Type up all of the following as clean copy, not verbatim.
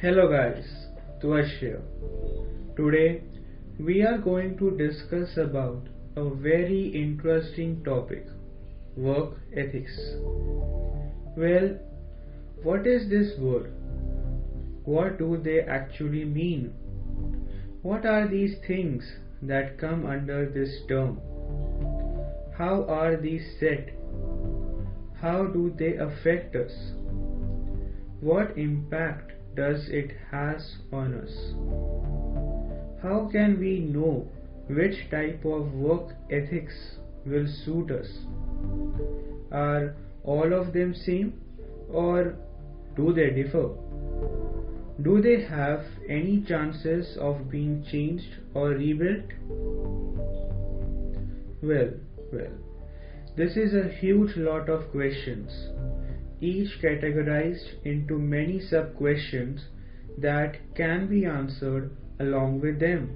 Hello guys, Tuash here. Today we are going to discuss about a very interesting topic, work ethics. Well, what is this word? What do they actually mean? What are these things that come under this term? How are these set? How do they affect us? What impact does it has on us? How can we know which type of work ethics will suit us? Are all of them same, or do they differ? Do they have any chances of being changed or rebuilt? Well, this is a huge lot of questions, each categorized into many sub-questions that can be answered along with them.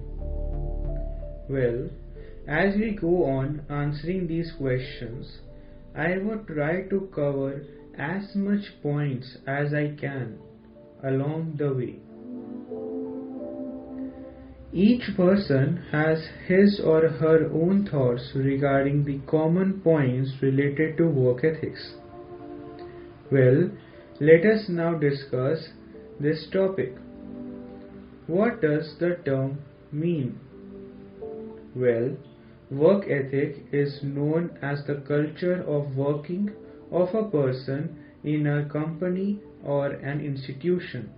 Well, as we go on answering these questions, I would try to cover as much points as I can along the way. Each person has his or her own thoughts regarding the common points related to work ethics. Well, let us now discuss this topic. What does the term mean? Well, work ethic is known as the culture of working of a person in a company or an institution.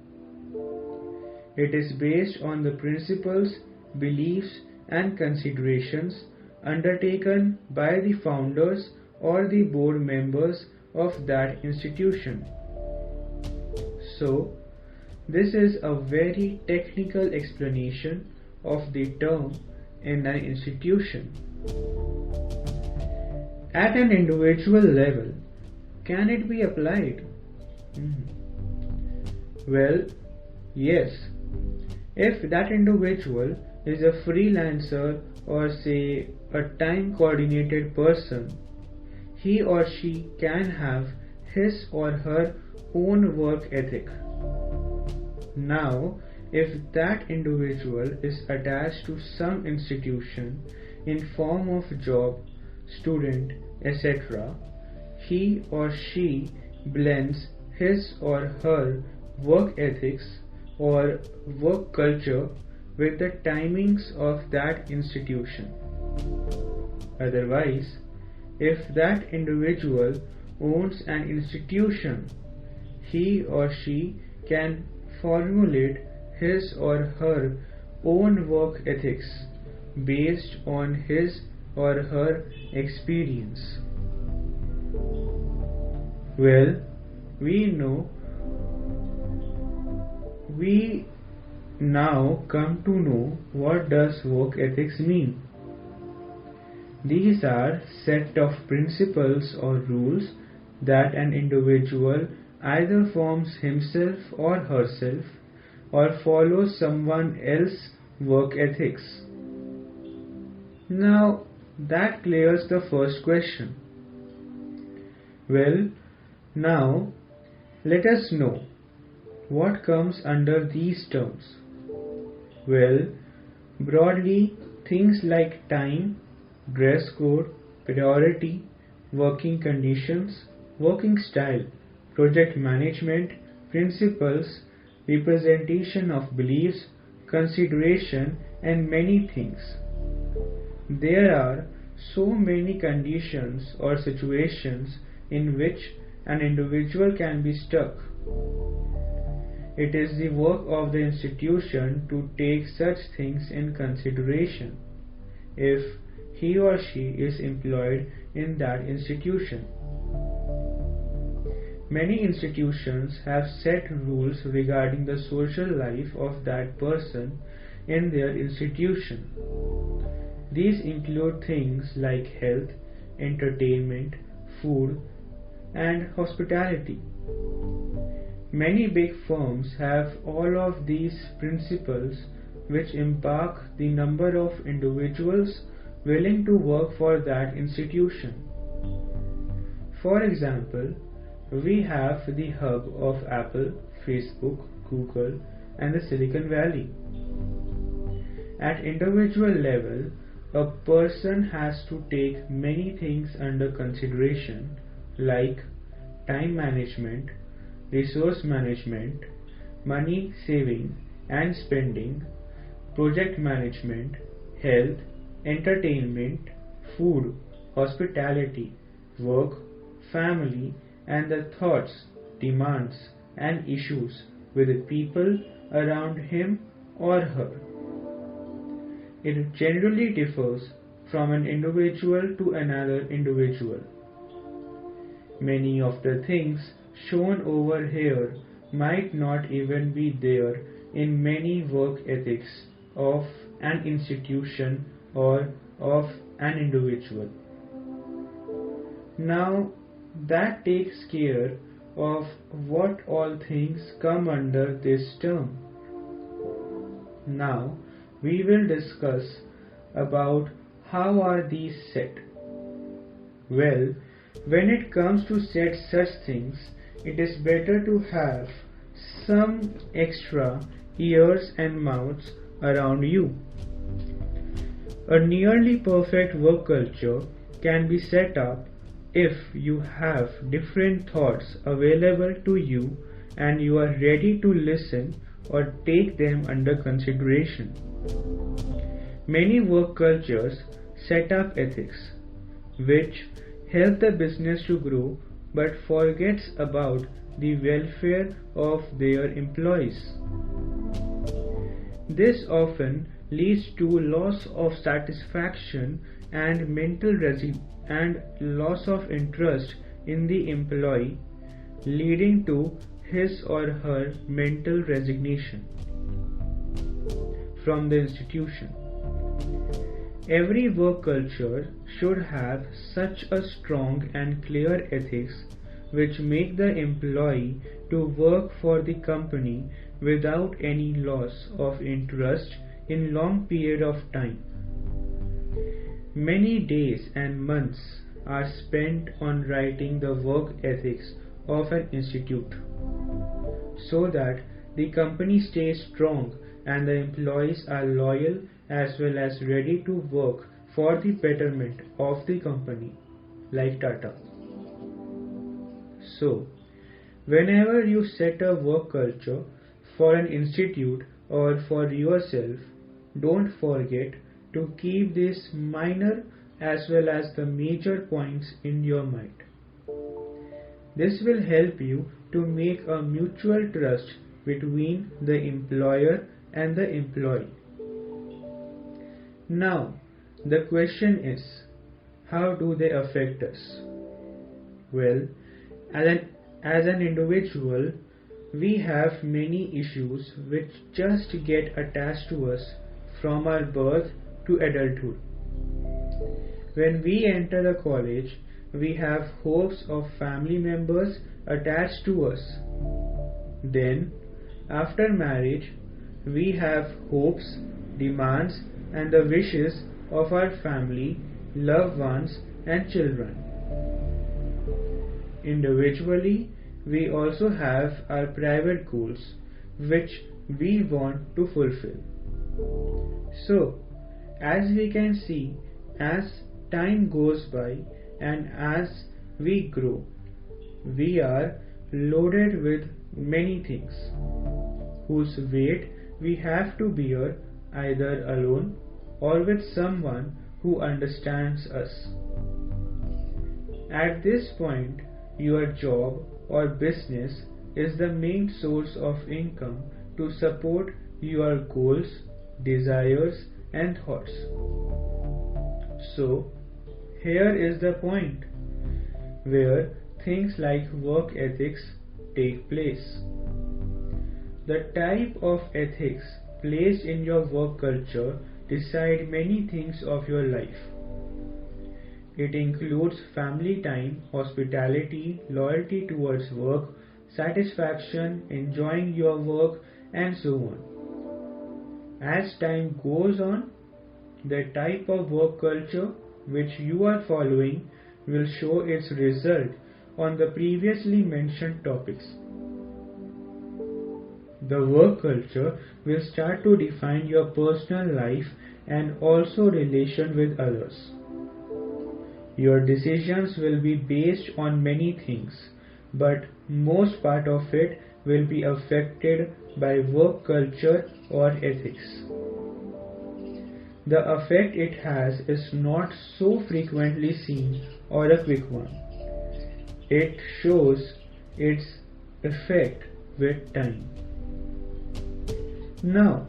It is based on the principles, beliefs, and considerations undertaken by the founders or the board members of that institution. So, this is a very technical explanation of the term in an institution. At an individual level, can it be applied? Well, yes. If that individual is a freelancer or say a time coordinated person, he or she can have his or her own work ethic. Now, if that individual is attached to some institution in form of job, student, etc., he or she blends his or her work ethics or work culture with the timings of that institution. Otherwise, if that individual owns an institution, he or she can formulate his or her own work ethics based on his or her experience. Well, we now come to know what does work ethics mean. These are set of principles or rules that an individual either forms himself or herself or follows someone else's work ethics. Now that clears the first question. Well, now let us know what comes under these terms. Well, broadly, things like time, dress code, priority, working conditions, working style, project management, principles, representation of beliefs, consideration, and many things. There are so many conditions or situations in which an individual can be stuck. It is the work of the institution to take such things in consideration if he or she is employed in that institution. Many institutions have set rules regarding the social life of that person in their institution. These include things like health, entertainment, food, and hospitality. Many big firms have all of these principles which impact the number of individuals willing to work for that institution. For example, we have the hub of Apple, Facebook, Google, and the Silicon Valley. At individual level, a person has to take many things under consideration like time management, resource management, money saving and spending, project management, health, entertainment, food, hospitality, work, family, and the thoughts, demands, and issues with the people around him or her. It generally differs from an individual to another individual. Many of the things shown over here might not even be there in many work ethics of an institution or of an individual. Now, that takes care of what all things come under this term. Now, we will discuss about how are these set. Well, when it comes to set such things, it is better to have some extra ears and mouths around you. A nearly perfect work culture can be set up if you have different thoughts available to you and you are ready to listen or take them under consideration. Many work cultures set up ethics, which help the business to grow but forgets about the welfare of their employees. This often leads to loss of satisfaction and and loss of interest in the employee, leading to his or her mental resignation from the institution. Every work culture should have such a strong and clear ethics which make the employee to work for the company without any loss of interest in long period of time. Many days and months are spent on writing the work ethics of an institute so that the company stays strong and the employees are loyal as well as ready to work for the betterment of the company, like Tata. So, whenever you set a work culture for an institute or for yourself, don't forget to keep these minor as well as the major points in your mind. This will help you to make a mutual trust between the employer and the employee. Now, the question is, how do they affect us? Well, as an individual, we have many issues which just get attached to us from our birth to adulthood. When we enter the college, we have hopes of family members attached to us. Then, after marriage, we have hopes, demands, and the wishes of our family, loved ones, and children. Individually, we also have our private goals, which we want to fulfill. So, as we can see, as time goes by and as we grow, we are loaded with many things, whose weight we have to bear either alone or with someone who understands us. At this point, your job or business is the main source of income to support your goals, desires, and thoughts. So, here is the point where things like work ethics take place. The type of ethics placed in your work culture decide many things of your life. It includes family time, hospitality, loyalty towards work, satisfaction, enjoying your work, and so on. As time goes on, the type of work culture which you are following will show its result on the previously mentioned topics. The work culture will start to define your personal life and also relation with others. Your decisions will be based on many things, but most part of it will be affected by work culture or ethics. The effect it has is not so frequently seen or a quick one. It shows its effect with time. Now,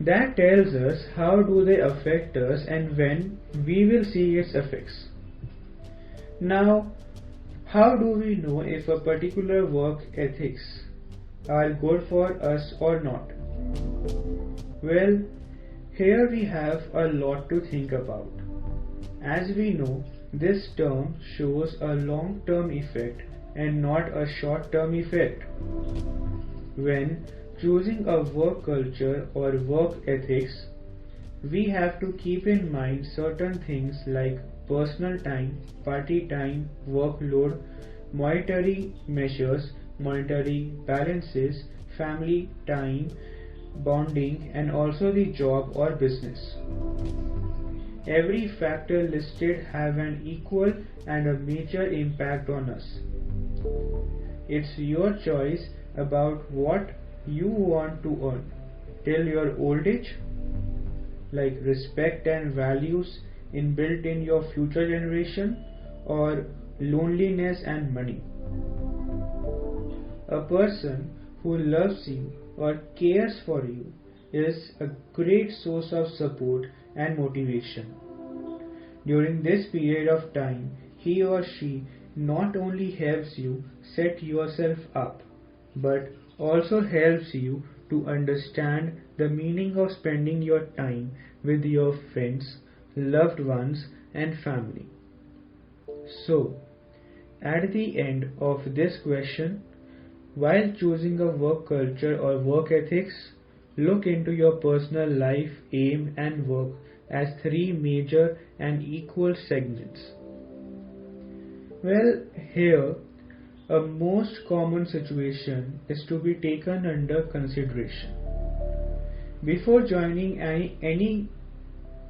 that tells us how do they affect us and when we will see its effects. Now, how do we know if a particular work ethics are good for us or not? Well, here we have a lot to think about. As we know, this term shows a long-term effect and not a short-term effect. When choosing a work culture or work ethics, we have to keep in mind certain things like personal time, party time, workload, monetary measures, monetary balances, family time, bonding, and also the job or business. Every factor listed have an equal and a major impact on us. It's your choice about what you want to earn till your old age, like respect and values inbuilt in your future generation, or loneliness and money. A person who loves you or cares for you is a great source of support and motivation. During this period of time, he or she not only helps you set yourself up, but also helps you to understand the meaning of spending your time with your friends, loved ones, and family. So, at the end of this question, while choosing a work culture or work ethics, look into your personal life, aim, and work as three major and equal segments. Well, here, a most common situation is to be taken under consideration. Before joining any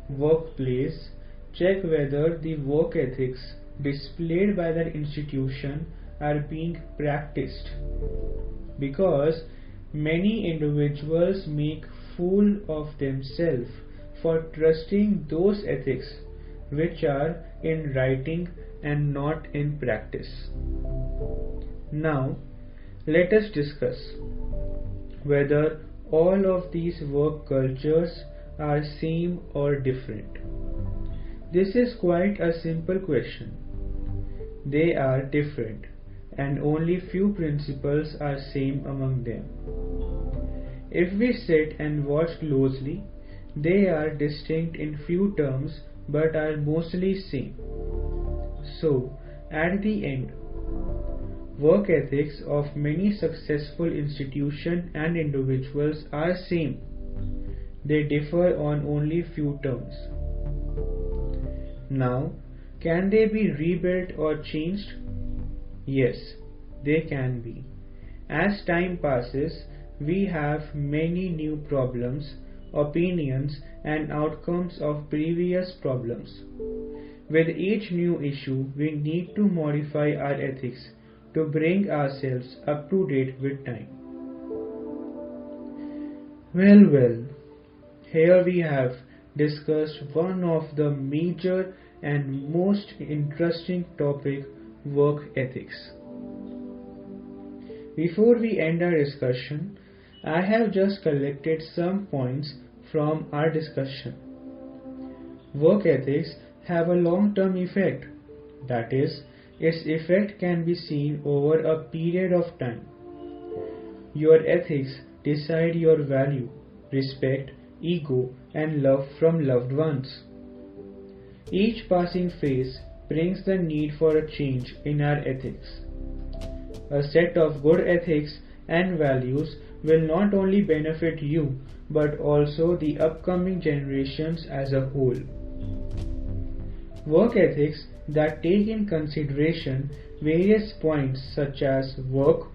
workplace, check whether the work ethics displayed by that institution are being practiced, because many individuals make fool of themselves for trusting those ethics which are in writing and not in practice. Now, let us discuss whether all of these work cultures are same or different. This is quite a simple question. They are different, and only few principles are same among them. If we sit and watch closely, they are distinct in few terms but are mostly same. So, at the end, work ethics of many successful institutions and individuals are same. They differ on only few terms. Now, can they be rebuilt or changed? Yes, they can be. As time passes, we have many new problems, opinions, and outcomes of previous problems. With each new issue, we need to modify our ethics to bring ourselves up to date with time. Well, here we have discussed one of the major and most interesting topic, work ethics. Before we end our discussion, I have just collected some points from our discussion. Work ethics have a long-term effect, that is, its effect can be seen over a period of time. Your ethics decide your value, respect, ego, and love from loved ones. Each passing phase brings the need for a change in our ethics. A set of good ethics and values will not only benefit you but also the upcoming generations as a whole. Work ethics that take in consideration various points such as work,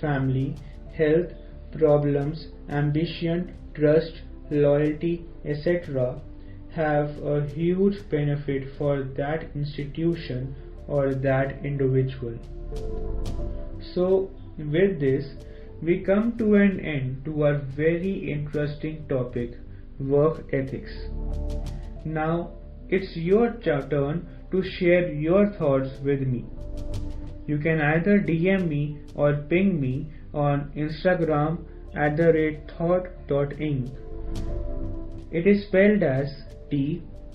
family, health, problems, ambition, trust, loyalty, etc. have a huge benefit for that institution or that individual. So, with this, we come to an end to our very interesting topic, work ethics. Now, it's your turn to share your thoughts with me. You can either DM me or ping me on Instagram @thought.inc. It is spelled as THOUGHT.INK.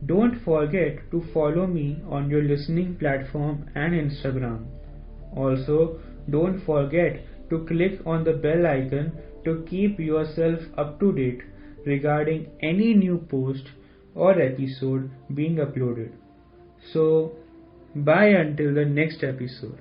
Don't forget to follow me on your listening platform and Instagram. Also, don't forget to click on the bell icon to keep yourself up to date regarding any new post or episode being uploaded. So, bye until the next episode.